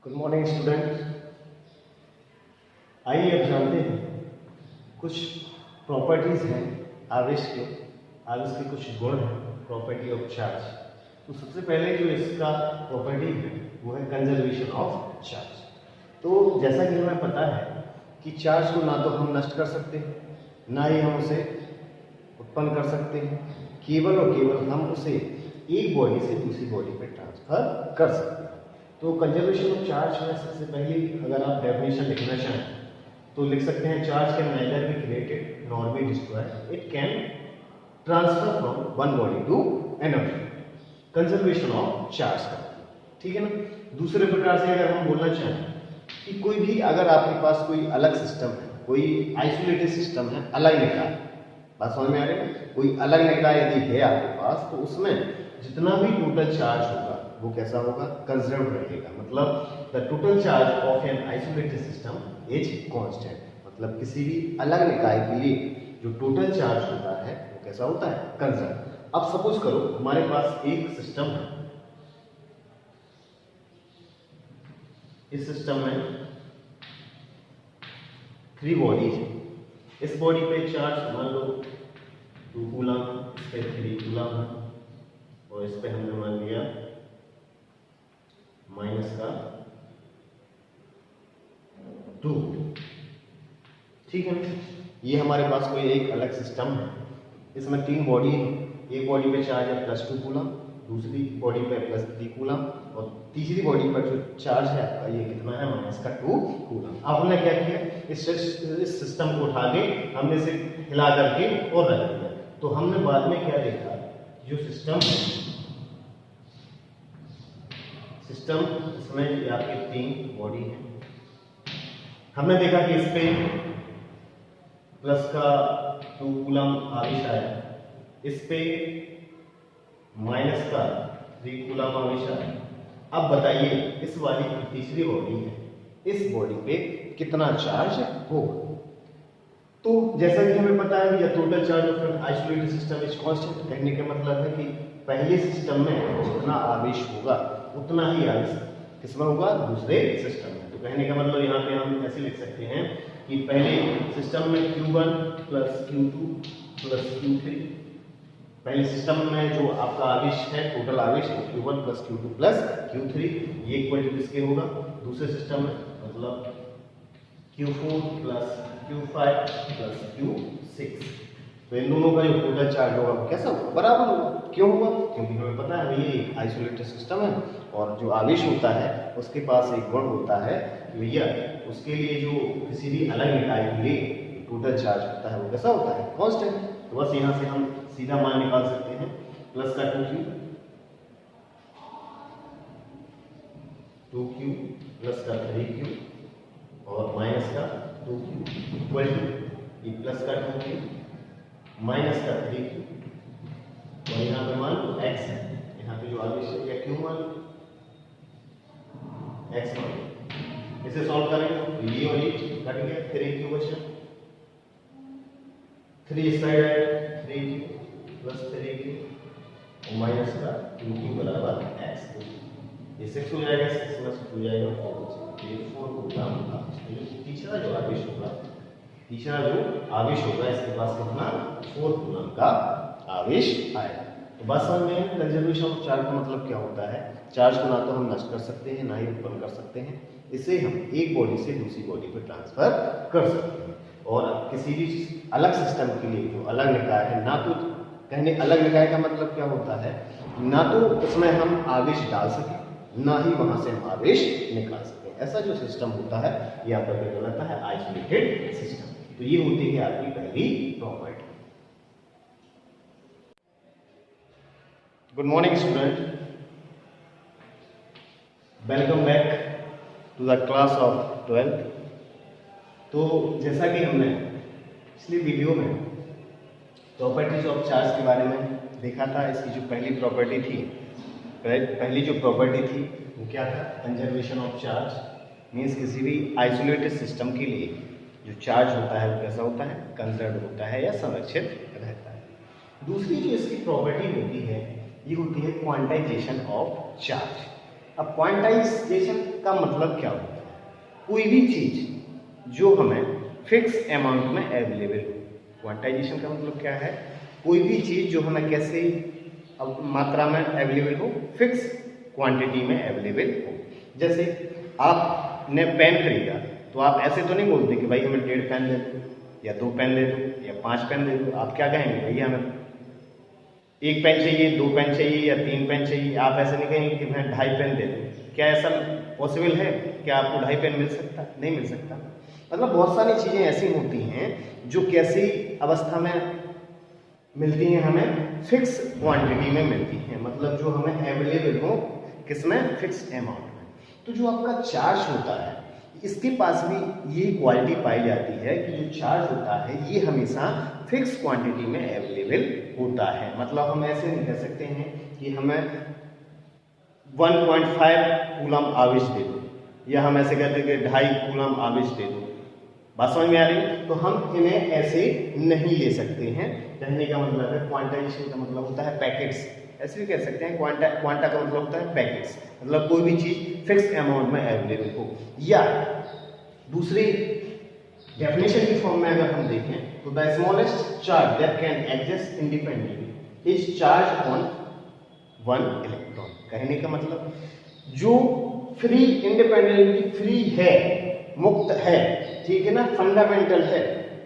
Good morning student. आइए अब जानते हैं कुछ प्रॉपर्टीज हैं आवेश के कुछ गुण हैं प्रॉपर्टी ऑफ चार्ज। तो सबसे पहले जो इसका प्रॉपर्टी है वो है कंजर्वेशन ऑफ चार्ज। तो जैसा कि हमें पता है कि चार्ज को ना तो हम नष्ट कर सकते हैं ना ही हम उसे उत्पन्न कर सकते हैं, केवल और केवल हम उसे एक बॉडी से दूसरी बॉडी पे ट्रांसफर कर सकते हैं। तो कंजर्वेशन ऑफ चार्ज में सबसे पहले अगर आप डेफिनेशन लिखना चाहें तो लिख सकते हैं charge can neither be created nor be destroyed, it can transfer from one body to another. Conservation of charge का, ठीक है ना। दूसरे प्रकार से अगर हम बोलना चाहें कि कोई भी अगर आपके पास कोई अलग सिस्टम है, कोई आइसोलेटेड सिस्टम है, अलग निकाय, बात समझ में आ रही है, कोई अलग निकाय यदि है आपके पास तो उसमें जितना भी टोटल चार्ज होगा वो कैसा होगा, कंजर्व रहेगा। मतलब the total charge of an isolated system is constant. मतलब किसी भी अलग निकाय के लिए जो टोटल चार्ज होता है वो कैसा होता है, कंजर्व। अब सपोज करो हमारे पास एक सिस्टम है, इस सिस्टम में 3 बॉडीज है। इस बॉडी पे चार्ज मान लो 2 कूलम, इस पे 3 कूलम और इस पे हमने मान लिया माइनस का 2, ठीक है। ये हमारे पास कोई एक अलग सिस्टम है, इसमें 3 बॉडी है। एक बॉडी पे चार्ज है +2 कूलम, दूसरी बॉडी पे +3 कूलम और तीसरी बॉडी पर जो चार्ज है आपका ये कितना है, -2 कूलम। अब हमने क्या किया, इस सिस्टम को उठा के हमने इसे हिला करके और रख दिया। तो हमने बाद में क्या देखा, जो सिस्टम इसमें ये आपके 3 बॉडी है। हमने देखा कि इस पे प्लस का 2 कूलम आवेश आया, इस पे माइनस का 3 कूलम आवेश आया। अब बताइए इस वाली तीसरी बॉडी है, इस बॉडी पे कितना चार्ज होगा। तो जैसा कि हमें पता है कि total charge of an isolated system is constant. कहने का मतलब है कि पहले सिस्टम में जितना आवेश होगा उतना ही आवेश किसमें होगा, दूसरे सिस्टम में। तो कहने का मतलब यहाँ पे हम ऐसे लिख सकते हैं कि पहले सिस्टम में Q1 + Q2 + Q3, पहले सिस्टम में जो आपका आवेश है टोटल आवेश Q1 + Q2 + Q3 ये इक्वल टू किसके होगा, दूसरे सिस्टम में, मतलब Q4 + Q5 + Q6। तो इन दोनों का जो टोटल चार्ज होगा वो कैसा होगा, बराबर होगा। क्यों होगा, क्योंकि हमें पता है ये एक आइसोलेटेड सिस्टम है और जो आवेश होता है उसके पास एक गुण होता है कि भैया उसके लिए जो किसी भी अलग निकाय के लिए टोटल चार्ज होता है वो कैसा होता है, कांस्टेंट। तो बस यहाँ से हम सीधा मान निकाल सकते हैं, प्लस का 2Q प्लस का 3Q और माइनस का 2Q इक्वल टू ये प्लस का 2Q माइनस का 3Q और यहाँ पे मान लो x है, यहाँ पे जो आवेश है या Q मान लो, x मान लो। इसे सॉल्व करेंगे तो ये और ये कट गया, 3Q बचा, 3 इस साइड आएगा, 3Q प्लस 3Q और माइनस का 2Q बराबर x। ये 6 हो जाएगा, 6 में 6 हो जाएगा 4, ये 4 होगा। तीसरा जो आवेश होगा इसके पास कितना, 4 कूलम का आवेश आएगा। तो बात समझ में, कंजर्वेशन ऑफ चार्ज का मतलब क्या होता है, चार्ज को ना तो हम नष्ट कर सकते हैं ना ही उत्पन्न कर सकते हैं, इसे हम एक बॉडी से दूसरी बॉडी पर ट्रांसफर कर सकते हैं। और किसी भी अलग सिस्टम के लिए जो अलग निकाय है, ना तो कहने अलग निकाय का मतलब क्या होता है, ना तो उसमें हम आवेश डाल सकें ना ही वहां से हम आवेश निकाल सकें, ऐसा जो सिस्टम होता है ये आपका क्या कहलाता है, आइसोलेटेड सिस्टम। तो ये होती है आपकी पहली property. Good morning student, welcome back to the class of 12th। तो जैसा कि हमने पिछली वीडियो में प्रॉपर्टीज ऑफ चार्ज के बारे में देखा था, इसकी जो पहली प्रॉपर्टी थी, पहली जो प्रॉपर्टी थी वो क्या था, कंजर्वेशन ऑफ चार्ज। मीन्स किसी भी आइसोलेटेड सिस्टम के लिए जो चार्ज होता है वो कैसा होता है, कंजर्व होता है या संरक्षित रहता है। दूसरी जो इसकी प्रॉपर्टी होती है ये होती है क्वांटाइजेशन ऑफ चार्ज। अब क्वांटाइजेशन का मतलब क्या होता है? कोई भी चीज जो हमें फिक्स अमाउंट में अवेलेबल हो। क्वांटाइजेशन का मतलब क्या है? कोई भी चीज जो हमें कैसे अब मात्रा में अवेलेबल हो, फिक्स क्वांटिटी में अवेलेबल हो। जैसे आपने पेन खरीदा तो आप ऐसे तो नहीं बोलते कि भाई हमें 1.5 पेन दे दो या 2 पेन दे दो या 5 पेन दे दो। आप क्या कहेंगे? भैया हमें 1 पेन चाहिए, 2 पेन चाहिए या 3 पेन चाहिए। आप ऐसे नहीं कहेंगे कि मैं 2.5 पेन दे दूँ। क्या ऐसा पॉसिबल है कि आपको 2.5 पेन मिल सकता? नहीं मिल सकता। मतलब बहुत सारी चीज़ें ऐसी होती हैं जो कैसी अवस्था में मिलती हैं, हमें फिक्स क्वांटिटी में मिलती हैं, मतलब जो हमें अवेलेबल हो किसमें? फिक्स अमाउंट में। तो जो आपका चार्ज होता है इसके पास भी ये क्वालिटी पाई जाती है कि जो चार्ज होता है ये हमेशा फिक्स क्वांटिटी में अवेलेबल होता है। मतलब हम ऐसे नहीं कह सकते हैं कि हमें 1.5 कूलम आवेश दे दो, या हम ऐसे कहते हैं कि 2.5 कूलम आवेश दे दो। बात समझ में आ रही है? तो हम इन्हें ऐसे नहीं ले सकते हैं। कहने का मतलब है क्वांटाइजेशन का मतलब होता है पैकेट्स। ऐसे भी कह सकते हैं क्वांटा का मतलब होता है पैकेट्स, मतलब कोई भी चीज फिक्स अमाउंट में अवेलेबल हो। या दूसरी डेफिनेशन की फॉर्म में अगर हम देखें तो the smallest charge that can exist independently is charge on 1 electron. कहने का मतलब जो फ्री, इंडिपेंडेंटली फ्री है, मुक्त है, ठीक है ना, फंडामेंटल है,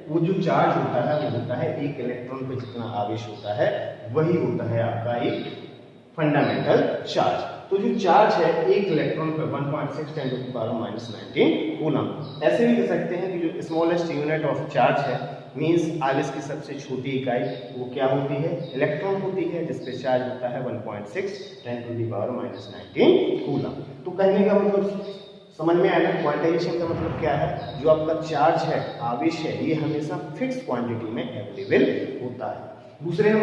वो जो चार्ज होता है वो होता है 1 इलेक्ट्रॉन पे जितना आवेश होता है वही होता है आपका एक फंडामेंटल चार्ज। तो जो चार्ज है 1 इलेक्ट्रॉन पे 1.6 × 10⁻⁹ कूलम। ऐसे भी कह सकते हैं कि जो स्मॉलेस्ट यूनिट ऑफ चार्ज है मींस आवेश की सबसे छोटी इकाई वो क्या होती है? इलेक्ट्रॉन होती है, जिसपे चार्ज होता है 1.6 × 10⁻⁹ कूलम। तो कहने का मतलब समझ में आया? क्वांटाइजेशन का मतलब क्या है? जो आपका चार्ज है, आवेश है, ये हमेशा फिक्स क्वांटिटी में अवेलेबल होता है। दूसरे हम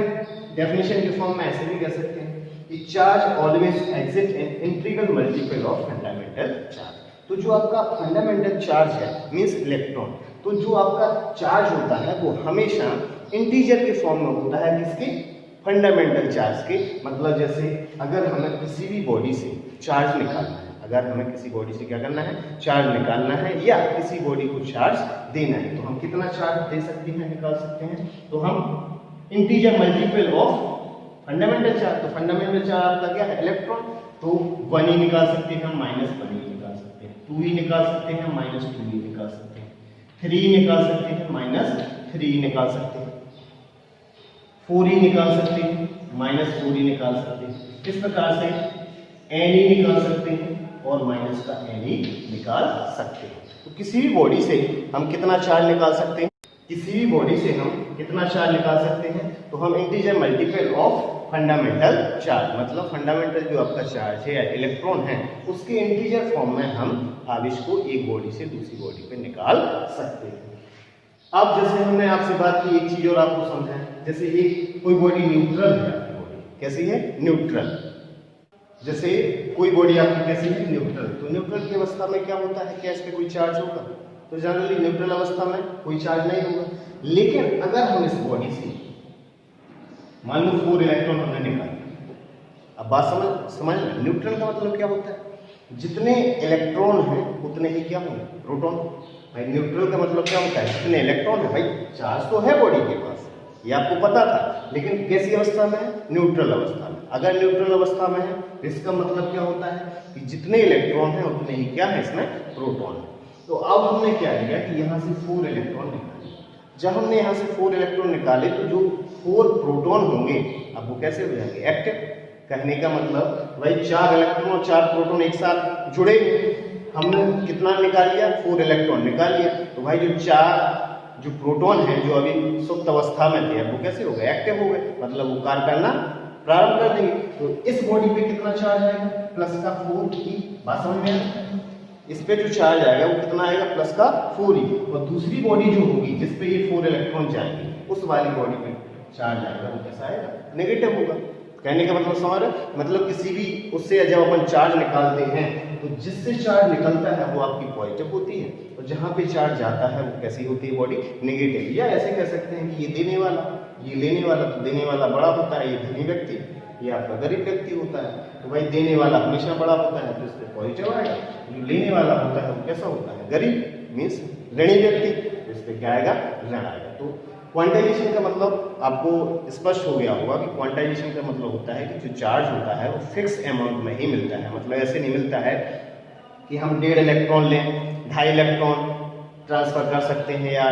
डेफिनेशन के फॉर्म में ऐसे भी कह सकते हैं कि charge always exist in integral multiple of fundamental charge. तो जो आपका फंडामेंटल चार्ज है मींस इलेक्ट्रॉन, तो जो आपका चार्ज होता है वो हमेशा इंटीजर के फॉर्म में होता है। किसके? फंडामेंटल चार्ज के। मतलब जैसे अगर हमें किसी भी बॉडी से चार्ज निकालना है, अगर हमें किसी बॉडी से क्या करना है? चार्ज निकालना है या किसी बॉडी को चार्ज देना है, तो हम कितना चार्ज दे सकते हैं, निकाल सकते हैं? तो हम integer multiple of fundamental charge. तो फंडामेंटल चार्ज आपका क्या है? इलेक्ट्रॉन। तो 1 ही निकाल सकते हैं, -1 ही निकाल सकते हैं, 2 ही निकाल सकते हैं, -2 ही निकाल सकते हैं, 3 निकाल सकते हैं, -3 निकाल सकते हैं, 4 ही निकाल सकते हैं, -4 ही निकाल सकते हैं। इस प्रकार से n ही निकाल सकते हैं और माइनस का n ही निकाल सकते हैं। तो किसी भी बॉडी से हम कितना चार्ज निकाल सकते हैं? किसी भी बॉडी से हम कितना चार्ज निकाल सकते हैं? तो हम integer multiple of fundamental charge, मतलब फंडामेंटल जो आपका चार्ज है या इलेक्ट्रॉन है उसके इंटीजर फॉर्म में हम आवेश को एक बॉडी से दूसरी बॉडी पे निकाल सकते हैं। अब जैसे हमने आपसे बात की, एक चीज और आपको समझाएं, जैसे एक कोई बॉडी न्यूट्रल है, बॉडी कैसी है? न्यूट्रल। जैसे कोई बॉडी आपकी कैसी है? न्यूट्रल। तो न्यूट्रल की अवस्था में क्या होता है? क्या इस पे कोई चार्ज होगा? तो जनरली न्यूट्रल अवस्था में कोई चार्ज नहीं होगा। लेकिन अगर हम इस बॉडी से मान लो 4 इलेक्ट्रॉन हमने निकाले, अब बात समझ न्यूट्रल का मतलब क्या होता है? जितने इलेक्ट्रॉन हैं उतने ही क्या होंगे? प्रोटॉन। भाई न्यूट्रल का मतलब क्या होता है? जितने इलेक्ट्रॉन है, भाई चार्ज तो है बॉडी के पास, ये आपको पता था, लेकिन कैसी अवस्था में है? न्यूट्रल अवस्था में। अगर न्यूट्रल अवस्था में है इसका मतलब क्या होता है कि जितने इलेक्ट्रॉन हैं उतने ही क्या है? इसमें प्रोटॉन है। तो अब हमने क्या किया कि यहाँ से 4 इलेक्ट्रॉन निकाले। जब हमने यहाँ से 4 इलेक्ट्रॉन निकाले तो जो 4 प्रोटॉन होंगे अब वो कैसे हो जाएंगे? एक्टिव। कहने का मतलब भाई 4 इलेक्ट्रॉन और 4 प्रोटॉन एक साथ जुड़े, हमने कितना निकाल लिया? 4 इलेक्ट्रॉन निकाल लिया। तो भाई जो 4 जो प्रोटॉन है जो अभी सुप्त अवस्था में थे वो कैसे हो गए? एक्टिव हो गए, मतलब वो कार्य करना प्रारंभ कर देंगे। तो इस बॉडी पे कितना चार्ज आएगा? प्लस का 4 की। बात समझ में आएगा? इस पे जो चार्ज आएगा वो कितना आएगा? प्लस का 4 ही। और दूसरी बॉडी जो होगी जिस पे ये 4 इलेक्ट्रॉन जाएंगे उस वाली बॉडी पे चार्ज आएगा वो कैसा आएगा? नेगेटिव होगा। कहने का मतलब समझ रहे? मतलब किसी भी उससे जब अपन चार्ज निकालते हैं तो जिससे चार्ज निकलता है वो आपकी पॉजिटिव होती है और जहाँ पे चार्ज जाता है वो कैसी होती है? Body negative. या ऐसे कह सकते हैं कि ये देने वाला, ये लेने वाला। तो देने वाला बड़ा होता है, ये धनी व्यक्ति, ये आपका गरीब व्यक्ति होता है। तो भाई देने वाला हमेशा बड़ा होता है, तो इस पर पॉजिटिव आएगा। जो लेने वाला होता है वो कैसा होता है, गरीब मीन्स ऋणी व्यक्ति, तो इस पर क्या आएगा, ऋण आएगा। तो क्वांटाइजेशन का मतलब आपको स्पष्ट हो गया होगा कि क्वांटाइजेशन का मतलब होता है कि जो चार्ज होता है वो फिक्स अमाउंट में ही मिलता है। मतलब ऐसे नहीं मिलता है कि हम 1.5 इलेक्ट्रॉन लें, 2.5 इलेक्ट्रॉन ट्रांसफर कर सकते हैं या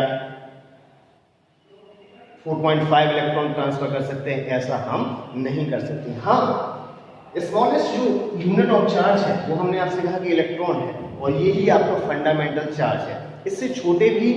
4.5 इलेक्ट्रॉन ट्रांसफर कर सकते हैं, ऐसा हम नहीं कर सकते। हाँ, स्मॉलेस्ट जो यूनिट ऑफ चार्ज है वो हमने आपसे कहा कि इलेक्ट्रॉन है, और यही आपका फंडामेंटल चार्ज है। इससे छोटे भी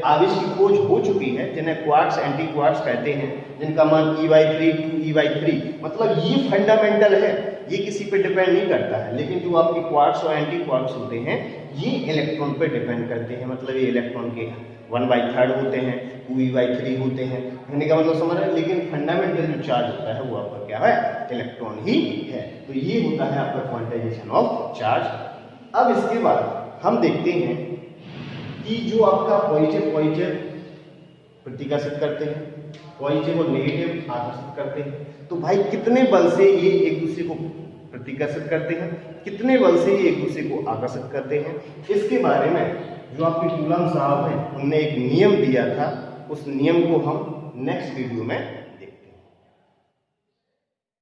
आवेश की खोज हो चुकी है, जिन्हें क्वार्ट्स, एंटी क्वार्ट्स कहते हैं, जिनका मान E/3 2E/3, मतलब ये फंडामेंटल है, ये किसी पे डिपेंड नहीं करता है। लेकिन जो आपके क्वार्ट्स और एंटी क्वार्ट्स होते हैं ये इलेक्ट्रॉन पे डिपेंड करते हैं, मतलब ये इलेक्ट्रॉन के 1/3 होते हैं, 2E/3 होते हैं, कहने का मतलब समझ रहे हैं। लेकिन फंडामेंटल जो चार्ज होता है वो आपका क्या है, इलेक्ट्रॉन ही है। तो ये होता है आपका क्वांटाइजेशन ऑफ चार्ज। अब इसके बाद हम देखते हैं कि जो आपका पॉजिटिव प्रतिकर्षित करते हैं, पॉजिटिव और नेगेटिव आकर्षित करते हैं। तो भाई कितने बल से ये एक दूसरे को प्रतिकर्षित करते हैं, कितने बल से ये एक दूसरे को आकर्षित करते हैं, इसके बारे में जो आपके कूलम साहब हैं उनने एक नियम दिया था, उस नियम को हम नेक्स्ट वीडियो में